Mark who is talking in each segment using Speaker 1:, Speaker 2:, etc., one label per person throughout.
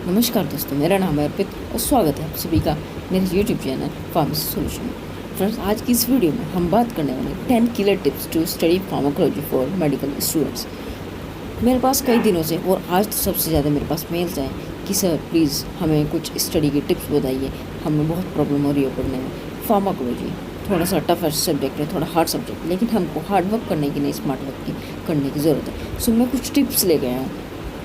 Speaker 1: नमस्कार दोस्तों, मेरा नाम है अर्पित और स्वागत है आप सभी का मेरे YouTube चैनल फार्मेसी सॉल्यूशन में। फ्रेंड्स, आज की इस वीडियो में हम बात करने वाले 10 killer tips to study pharmacology for medical students. मेरे पास कई दिनों से और आज तो सबसे ज़्यादा मेरे पास मेल्स आए कि सर प्लीज़ हमें कुछ स्टडी की टिप्स बताइए, हमें बहुत प्रॉब्लम हो रही है पढ़ने में। फार्माकोलॉजी थोड़ा सा टफ सब्जेक्ट है, थोड़ा हार्ड सब्जेक्ट, लेकिन हमको हार्ड वर्क करने की नहीं, स्मार्ट वर्क करने की ज़रूरत है। सो मैं कुछ टिप्स ले गया हूँ।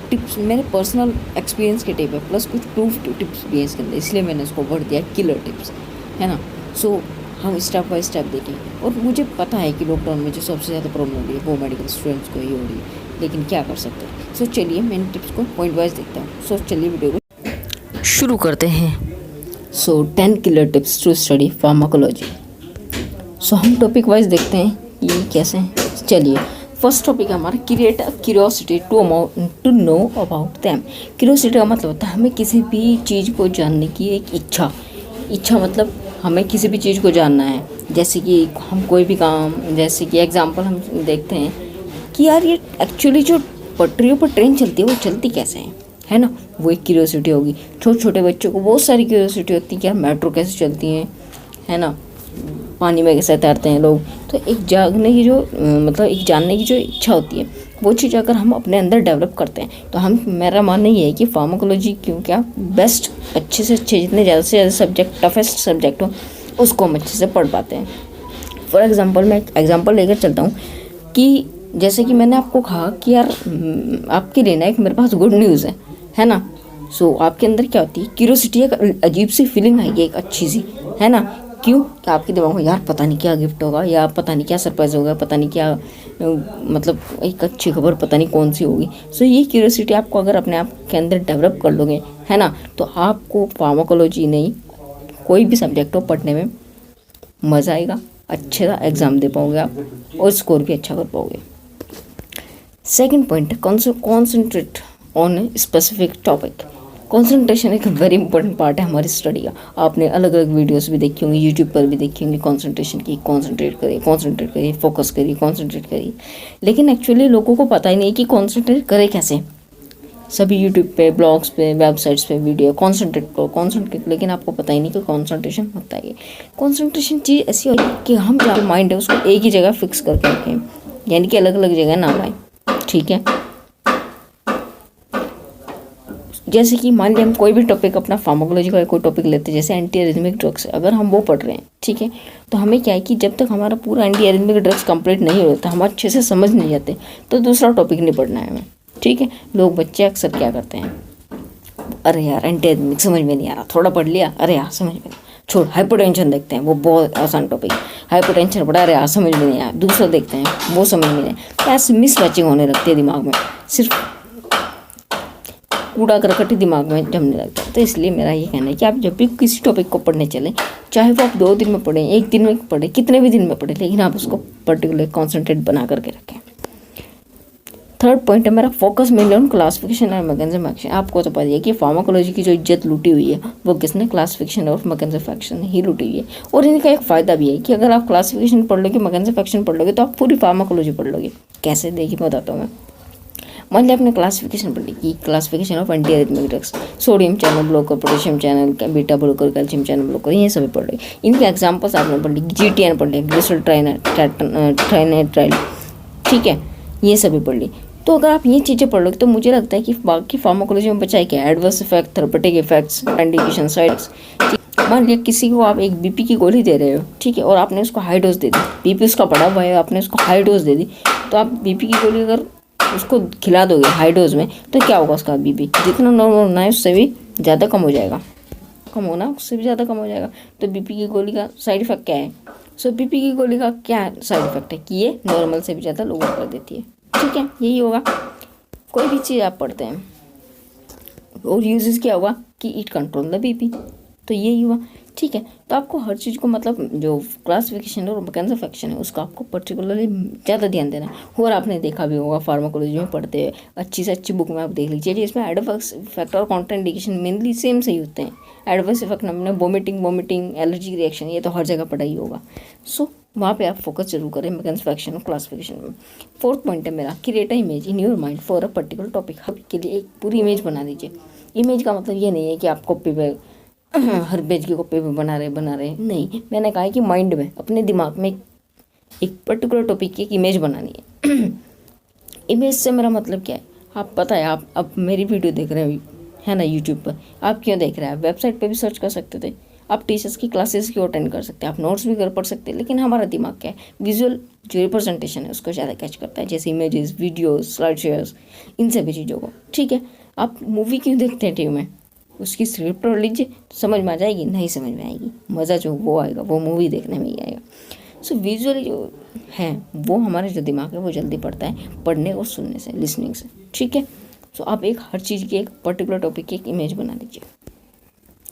Speaker 1: टिप्स मेरे पर्सनल एक्सपीरियंस के टिप है, प्लस कुछ प्रूफ टिप्स भी है इसके अंदर, इसलिए मैंने उसको वर्ड दिया किलर टिप्स, है ना। सो हम स्टेप बाय स्टेप देखें। और मुझे पता है कि लॉकडाउन में जो सबसे ज़्यादा प्रॉब्लम हो रही है वो मेडिकल स्टूडेंट्स को ही हो रही है, लेकिन क्या कर सकते हैं। सो चलिए मैं इन टिप्स को पॉइंट वाइज देखता हूँ। सो चलिए वीडियो को शुरू करते हैं। So 10 killer tips to study pharmacology. So हम टॉपिक वाइज देखते हैं कि कैसे हैं। चलिए, फर्स्ट टॉपिक है हमारा create a curiosity to know about them. Curiosity का मतलब होता है हमें किसी भी चीज़ को जानने की एक इच्छा मतलब हमें किसी भी चीज़ को जानना है। जैसे कि हम कोई भी काम, जैसे कि एग्जांपल हम देखते हैं कि यार ये एक्चुअली जो पटरियों पर ट्रेन चलती है वो चलती कैसे है ना। वो एक क्यूरियोसिटी होगी। छोटे छोटे बच्चों को बहुत सारी क्यूरियोसिटी होती है कि यार मेट्रो कैसे चलती है ना, पानी में कैसे तैरते हैं लोग। तो एक जानने की जो इच्छा होती है, वो चीज़ अगर हम अपने अंदर डेवलप करते हैं तो मेरा मानना ये है कि फार्माकोलॉजी क्या बेस्ट, अच्छे से अच्छे, जितने ज़्यादा से ज़्यादा सब्जेक्ट, टफेस्ट सब्जेक्ट हो उसको हम अच्छे से पढ़ पाते हैं। फॉर एग्जांपल मैं एक एग्जांपल लेकर चलता हूँ कि जैसे कि मैंने आपको कहा कि यार आपके लिए ना एक मेरे पास गुड न्यूज़ है ना। सो आपके अंदर क्या होती है, क्यूरियोसिटी, एक अजीब सी फीलिंग आएगी, एक अच्छी सी, है ना। क्यों? कि आपके दिमाग में यार पता नहीं क्या गिफ्ट होगा, या पता नहीं क्या सरप्राइज होगा, पता नहीं क्या मतलब एक अच्छी खबर पता नहीं कौन सी होगी। सो ये क्यूरियोसिटी आपको अगर अपने आप के अंदर डेवलप कर लोगे, है ना, तो आपको फार्माकोलॉजी नहीं कोई भी सब्जेक्ट हो पढ़ने में मज़ा आएगा, अच्छे सा एग्ज़ाम दे पाओगे आप और स्कोर भी अच्छा कर पाओगे। Second point, concentrate on specific topic. Concentration एक वेरी इंपॉर्टेंट पार्ट है हमारी स्टडी का। आपने अलग अलग वीडियोस भी देखी होंगी, यूट्यूब पर भी देखी होंगी कंसंट्रेशन की। कंसंट्रेट करिए, फोकस करिए, कंसंट्रेट करिए। लेकिन एक्चुअली लोगों को पता ही नहीं कि कंसंट्रेट करें कैसे। सभी यूट्यूब पे, ब्लॉग्स पे, वेबसाइट्स पे वीडियो कंसंट्रेट, लेकिन आपको पता ही नहीं कि कंसंट्रेशन होता है। कंसंट्रेशन चीज़ ऐसी होती है कि हम जो माइंड है उसको एक ही जगह फिक्स करके रखें, यानी कि अलग अलग जगह ना लाएं, ठीक है। जैसे कि मान लिया हम कोई भी टॉपिक, अपना फार्माकोलॉजी का कोई टॉपिक लेते हैं, जैसे एंटी एरिथमिक ड्रग्स, अगर हम वो पढ़ रहे हैं, ठीक है, तो हमें क्या है कि जब तक हमारा पूरा एंटी एरिथमिक ड्रग्स कंप्लीट नहीं होता, हम अच्छे से समझ नहीं जाते, तो दूसरा टॉपिक नहीं पढ़ना है हमें, ठीक है। लोग बच्चे अक्सर क्या करते हैं, अरे यार एंटी एरिथमिक समझ में नहीं आ रहा, थोड़ा पढ़ लिया, अरे यार समझ में नहीं, छोड़ हाइपरटेंशन देखते हैं, वो बहुत आसान टॉपिक है, हाइपरटेंशन पढ़ा, अरे यार समझ में नहीं आया, दूसरा देखते हैं वो समझ में नहीं आया। तो ऐसे मिस मैचिंग होने लगती है दिमाग में, सिर्फ कूड़ा करकट ही दिमाग में जमने लगता है। तो इसलिए मेरा ये कहना है कि आप जब भी किसी टॉपिक को पढ़ने चलें, चाहे वो आप 2 दिन में पढ़ें, 1 दिन में पढ़ें, कितने भी दिन में पढ़ें, लेकिन आप उसको पर्टिकुलर कॉन्सेंट्रेट बना करके रखें। थर्ड पॉइंट है मेरा, फोकस मेनली ऑन क्लासिफिकेशन और मैकेनिज्म एक्शन। आपको तो पता है कि फार्माकोलॉजी की जो इज्जत लूटी हुई है वो किसने, क्लासिफिकेशन और मैकेनिज्म एक्शन ही लूटी हुई है। और इनका एक फ़ायदा भी है कि अगर आप क्लासिफिकेशन पढ़ लोगे, मैकेनिज्म एक्शन पढ़ लोगे, तो आप पूरी फार्माकोलॉजी पढ़ लोगे। कैसे, देखिए मैं बताता हूँ मैं। मान लिया आपने क्लासिफिकेशन पढ़ ली कि classification of anti arrhythmic drugs, sodium channel blocker, potassium channel, beta blocker, calcium channel blocker, ये सभी पढ़ ली। इनके एग्जांपल्स आपने पढ़ ली, GTN पढ़ लिया, ग्लिसरॉल ट्राइनेट्राइल, ठीक है, ये सभी पढ़ ली। तो अगर आप ये चीज़ें पढ़ लोगे तो मुझे लगता है कि बाकी फार्माकोलॉजी में बचा है क्या, adverse effect, therapeutic effects, indication, sides. मान लिया किसी को आप एक BP की गोली दे रहे हो, ठीक है, और आपने उसको हाई डोज दे दी, BP उसका बढ़ा हुआ है, आपने उसको हाई डोज दे दी, तो आप BP की गोली अगर उसको खिला दोगे हाई डोज में, तो क्या होगा, उसका BP जितना नॉर्मल होना है उससे भी ज़्यादा कम हो जाएगा, कम होना उससे भी ज़्यादा कम हो जाएगा। तो BP की गोली का साइड इफेक्ट क्या है, सो BP की गोली का क्या साइड इफेक्ट है कि ये नॉर्मल से भी ज़्यादा लोगों को कर देती है, ठीक है, यही होगा। कोई भी चीज़ आप पढ़ते हैं और यूजेस क्या हुआ कि इट कंट्रोल द BP, तो यही हुआ, ठीक है। तो आपको हर चीज़ को मतलब जो क्लासिफिकेशन और मैकेनिज्म एक्शन है उसका आपको पर्टिकुलरली ज़्यादा ध्यान देना है। और आपने देखा भी होगा फार्माकोलॉजी में पढ़ते हुए, अच्छी से अच्छी बुक में आप देख लीजिए, जिसमें एडवर्स इफेक्ट और कॉन्ट्राइंडिकेशन मेनली सेम से ही होते हैं। एडवर्स इफेक्ट हमने वोमिटिंग, एलर्जी रिएक्शन, ये तो हर जगह पढ़ा ही होगा। सो वहाँ पे आप फोकस जरूर करें मैकेनिज्म एक्शन और क्लासिफिकेशन में। फोर्थ पॉइंट है मेरा, create a image in your mind for a particular topic. के लिए एक पूरी इमेज बना दीजिए इमेज का मतलब ये नहीं है कि आप कॉपी पे हर पेज की कॉपी पे बना रहे नहीं। मैंने कहा है कि माइंड में, अपने दिमाग में एक पर्टिकुलर टॉपिक की एक इमेज बनानी है। इमेज से मेरा मतलब क्या है, आप पता है, आप अब मेरी वीडियो देख रहे हो है ना यूट्यूब पर, आप क्यों देख रहे हैं? वेबसाइट पे भी सर्च कर सकते थे, आप टीचर्स की क्लासेस क्यों अटेंड कर सकते हैं, आप नोट्स भी कर पढ़ सकते हैं। लेकिन हमारा दिमाग क्या है, विजुअल जो रिप्रेजेंटेशन है उसको ज़्यादा कैच करता है, जैसे इमेजेस, वीडियोस, स्लाइड शेयर्स, इन सभी चीज़ों को। ठीक है, आप मूवी क्यों देखते हैं टीवी में? उसकी स्क्रिप्ट पढ़ लीजिए, समझ में आ जाएगी, नहीं समझ में आएगी, मज़ा जो वो आएगा वो मूवी देखने में ही आएगा। सो विजुअल जो है वो हमारे जो दिमाग है वो जल्दी पढ़ता है पढ़ने और सुनने से, लिसनिंग से। ठीक है, सो आप एक हर चीज़ की एक पर्टिकुलर टॉपिक की एक इमेज बना लीजिए।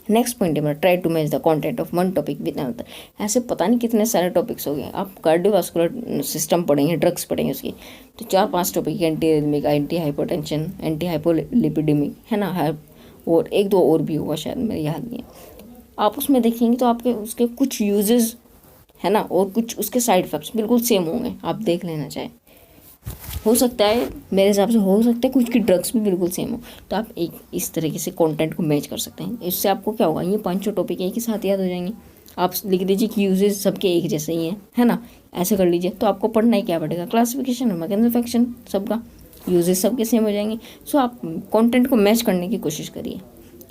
Speaker 1: नेक्स्ट पॉइंट है मेरा, try to match the content of one topic with another. ऐसे पता नहीं कितने सारे टॉपिक्स हो गए। आप कार्डियोवास्कुलर सिस्टम पढ़ेंगे, ड्रग्स पढ़ेंगे उसकी, तो 4-5 topic, anti arrhythmic, anti hypertension, anti hypolipidemic, है ना, और 1-2 और भी होगा शायद, मेरे याद नहीं है। आप उसमें देखेंगे तो आपके उसके कुछ यूजेस है ना, और कुछ उसके साइड इफेक्ट्स बिल्कुल सेम होंगे, आप देख लेना चाहे। हो सकता है, मेरे हिसाब से हो सकता है कुछ की ड्रग्स भी बिल्कुल सेम हो, तो आप एक इस तरीके से कंटेंट को मैच कर सकते हैं। इससे आपको क्या होगा, ये 5 टॉपिक एक ही साथ याद हो जाएंगे। आप लिख दीजिए कि यूजेस सबके एक जैसे ही हैं, है ना, ऐसे कर लीजिए, तो आपको पढ़ना ही क्या पड़ेगा, क्लासिफिकेशन और मैकेनिज्म सबका यूजेस सबके सेम हो जाएंगे। सो आप कंटेंट को मैच करने की कोशिश करिए,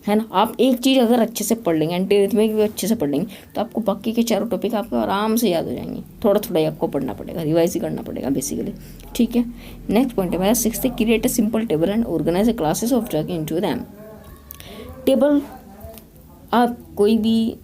Speaker 1: है ना। आप एक चीज़ अगर अच्छे से पढ़ लेंगे, एंटी एरिथमिक भी अच्छे से पढ़ लेंगे, तो आपको बाकी के 4 टॉपिक आपको आराम से याद हो जाएंगे। थोड़ा थोड़ा ही आपको पढ़ना पड़ेगा, रिवाइज ही करना पड़ेगा बेसिकली। ठीक है, नेक्स्ट पॉइंट है मेरा 6th, create a simple table and organise a classes of drug into them. Table आप कोई भी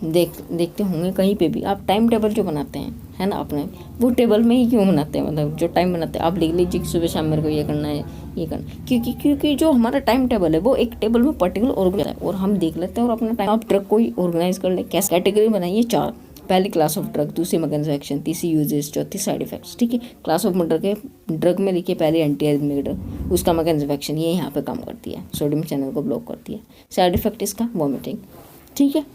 Speaker 1: देखते होंगे कहीं पे भी, आप टाइम टेबल जो बनाते हैं, है ना, अपने वो टेबल में ही क्यों बनाते हैं, मतलब जो टाइम बनाते हैं आप लिख लीजिए कि सुबह शाम मेरे को ये करना है, ये करना, क्योंकि जो हमारा टाइम टेबल है वो एक टेबल में पर्टिकुलर ऑर्गेनाइज है, और हम देख लेते हैं और अपना टाइम, आप ड्रग को ही ऑर्गेनाइज कर ले। कैसे कैटेगरी बनाइए 4, पहली क्लास ऑफ ड्रग, दूसरी मैकेनिज्म एक्शन, तीसरी यूजेस, चौथी साइड इफेक्ट्स। ठीक है, क्लास ऑफ ड्रग में लिखिए पहले एंटी एरिथमिक ड्रग, उसका मैकेनिज्म एक्शन ये यहाँ पे काम करती है, सोडियम चैनल को ब्लॉक करती है। साइड इफेक्ट इसका वॉमिटिंग। ठीक है,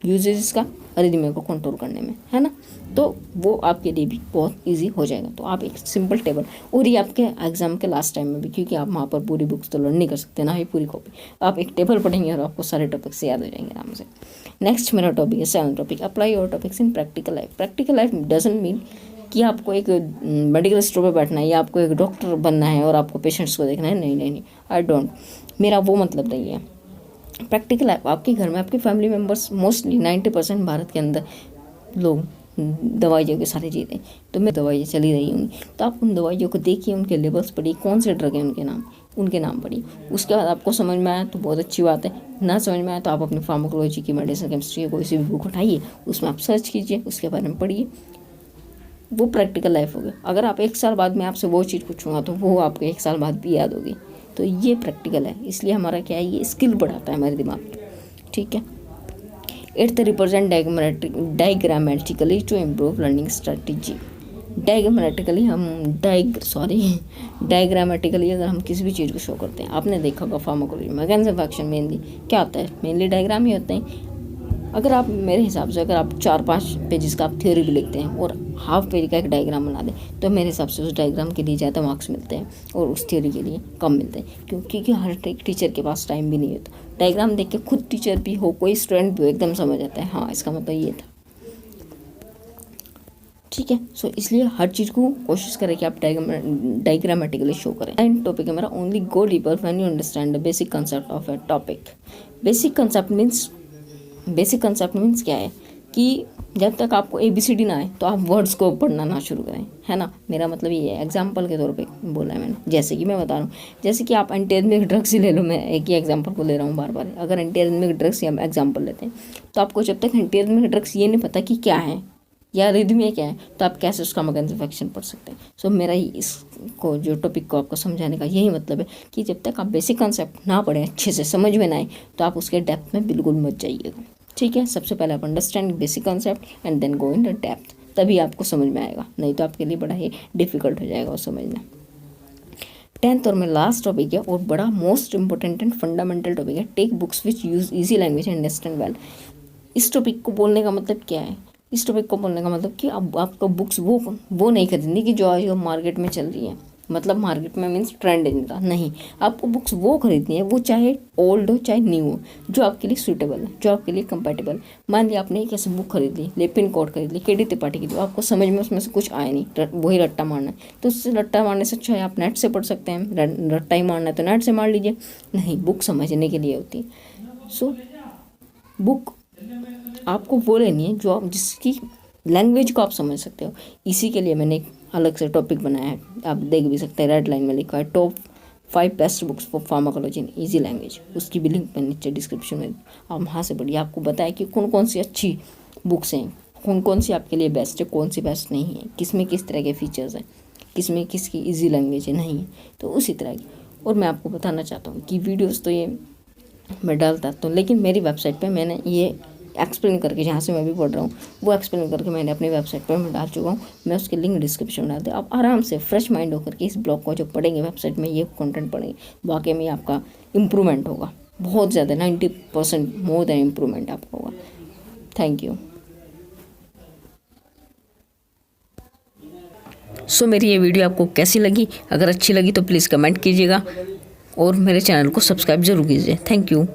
Speaker 1: यूजेस इसका अरिथमिया को कंट्रोल करने में, है ना, तो वो आपके लिए भी बहुत इजी हो जाएगा। तो आप एक सिंपल टेबल, और ये आपके एग्जाम के लास्ट टाइम में भी, क्योंकि आप वहाँ पर पूरी बुक्स तो लर्न नहीं कर सकते ना ही पूरी कॉपी, आप एक टेबल पढ़ेंगे और आपको सारे टॉपिक्स याद हो जाएंगे आराम से। नेक्स्ट मेरा टॉपिक है 7th topic, apply your topics in practical life. Practical life doesn't mean कि आपको एक मेडिकल स्टोर पर बैठना है या आपको एक डॉक्टर बनना है और आपको पेशेंट्स को देखना है, नहीं, आई डोंट, मेरा वो मतलब नहीं है। प्रैक्टिकल लाइफ आपके घर में आपके फैमिली मेम्बर्स, मोस्टली 90% भारत के अंदर लोग दवाइयों के सारे जीते, तो मैं दवाइयाँ चली रही होंगी, तो आप उन दवाइयों को देखिए, उनके लेबल्स पढ़िए, कौन से ड्रग हैं उनके नाम पढ़िए। उसके बाद आपको समझ में आया तो बहुत अच्छी बात है, ना समझ में आया तो आप अपनी फार्माकोलॉजी की, मेडिसिन केमिस्ट्री की कोई सी भी बुक उठाइए, उसमें आप सर्च कीजिए, उसके बारे में पढ़िए। वो प्रैक्टिकल लाइफ हो गया। अगर आप 1 साल बाद मैं आपसे वो चीज़ पूछूंगा तो वो आपको 1 साल बाद भी याद होगी। तो ये प्रैक्टिकल है, इसलिए हमारा क्या है, ये स्किल बढ़ाता है हमारे दिमाग में। ठीक है, 8th, represent diagrammatically to improve learning strategy. Diagrammatically अगर हम किसी भी चीज़ को शो करते हैं, आपने देखा होगा pharmacology, mechanism of action mainly क्या होता है, मेनली डायग्राम ही होते हैं। अगर आप, मेरे हिसाब से अगर आप 4-5 पेजेस का आप थ्योरी भी लिखते हैं और हाफ पेज का एक डायग्राम बना दें, तो मेरे हिसाब से उस डायग्राम के लिए ज़्यादा मार्क्स मिलते हैं और उस थ्योरी के लिए कम मिलते हैं, क्योंकि हर टीचर के पास टाइम भी नहीं होता। डायग्राम देख के खुद टीचर भी हो, कोई स्टूडेंट भी हो, एकदम समझ आता है, हाँ इसका मतलब ये था। ठीक है, सो इसलिए हर चीज़ को कोशिश करें कि आप डायग्रामेटिकली शो करें। एंड टॉपिक है मेरा, only go deeper when you understand the basic concept of A topic. Basic concept means क्या है कि जब तक आपको ABCD ना आए तो आप वर्ड्स को पढ़ना ना शुरू करें, है ना। मेरा मतलब ये है, एग्जाम्पल के तौर पे बोला है मैंने, जैसे कि मैं बता रहा हूँ, जैसे कि आप एंटी एरिथमिक ड्रग्स ही ले लो, मैं एक ही एग्जाम्पल को ले रहा हूँ बार बार। अगर एंटी एरिथमिक ड्रग्स ही हम एग्जाम्पल लेते हैं, तो आपको जब तक एंटी एरिथमिक ड्रग्स ये नहीं पता कि क्या है या अरिथमिया क्या है, तो आप कैसे उसका मैकेनिज्म ऑफ एक्शन पढ़ सकते हैं। सो मेरा ही इसको जो टॉपिक को आपको समझाने का यही मतलब है कि जब तक आप बेसिक कंसेप्ट ना पढ़ें, अच्छे से समझ में ना आए, तो आप उसके डेप्थ में बिल्कुल मत जाइएगा। ठीक है, सबसे पहले आप understand basic concept and then go in the depth, तभी आपको समझ में आएगा, नहीं तो आपके लिए बड़ा ही डिफिकल्ट हो जाएगा वो समझना। 10th और में लास्ट टॉपिक है और बड़ा most important and fundamental topic है, take books which use easy language and understand well. इस टॉपिक को बोलने का मतलब क्या है, इस टॉपिक को बोलने का मतलब कि अब आपको बुक्स वो नहीं खरीदनी कि जो आज मार्केट में चल रही है, मतलब मार्केट में मीन्स ट्रेंडिंग का नहीं, आपको बुक्स वो खरीदनी है, वो चाहे ओल्ड हो चाहे न्यू हो, जो आपके लिए सूटेबल है, जो आपके लिए कंपेटेबल। मान लिया आपने एक ऐसी बुक खरीद ली, लेपिन कोड खरीद ली KD त्रिपाठी की, जो आपको समझ में उसमें से कुछ आया नहीं, वही रट्टा मारना है, तो उससे रट्टा मारने से अच्छा है आप नेट से पढ़ सकते हैं। रट्टा ही मारना है तो नेट से मार लीजिए। नहीं, बुक समझने के लिए होती है। सो बुक आपको वो लेनी है जो आप जिसकी लैंग्वेज को आप समझ सकते हो। इसी के लिए मैंने एक अलग से टॉपिक बनाया है, आप देख भी सकते हैं, रेड लाइन में लिखा है top 5 best books for pharmacology in easy language. उसकी भी लिंक मैंने नीचे डिस्क्रिप्शन में, आप वहाँ से पढ़िए। आपको बताया कि कौन कौन सी अच्छी बुक्स हैं, कौन कौन सी आपके लिए बेस्ट है, कौन सी बेस्ट नहीं है, किस में किस तरह के फीचर्स हैं, किस में किसकी ईजी लैंग्वेज है नहीं है, तो उसी तरह की। और मैं आपको बताना चाहता हूँ कि वीडियोज़ तो ये मैं डालता तो, लेकिन मेरी वेबसाइट पे मैंने ये एक्सप्लेन करके, जहाँ से मैं भी पढ़ रहा हूँ वो एक्सप्लेन करके मैंने अपनी वेबसाइट पर मैं डाल चुका हूँ। मैं उसकी लिंक डिस्क्रिप्शन में डाल दूँ, आप आराम से फ्रेश माइंड होकर के इस ब्लॉग को जो पढ़ेंगे, वेबसाइट में ये कंटेंट पढ़ेंगे, वाकई में आपका इम्प्रूवमेंट होगा बहुत ज़्यादा, 90% मोर देन इम्प्रूवमेंट आपका होगा। Thank you. सो मेरी ये वीडियो आपको कैसी लगी? अगर अच्छी लगी तो प्लीज़ कमेंट कीजिएगा और मेरे चैनल को सब्सक्राइब जरूर कीजिए। Thank you.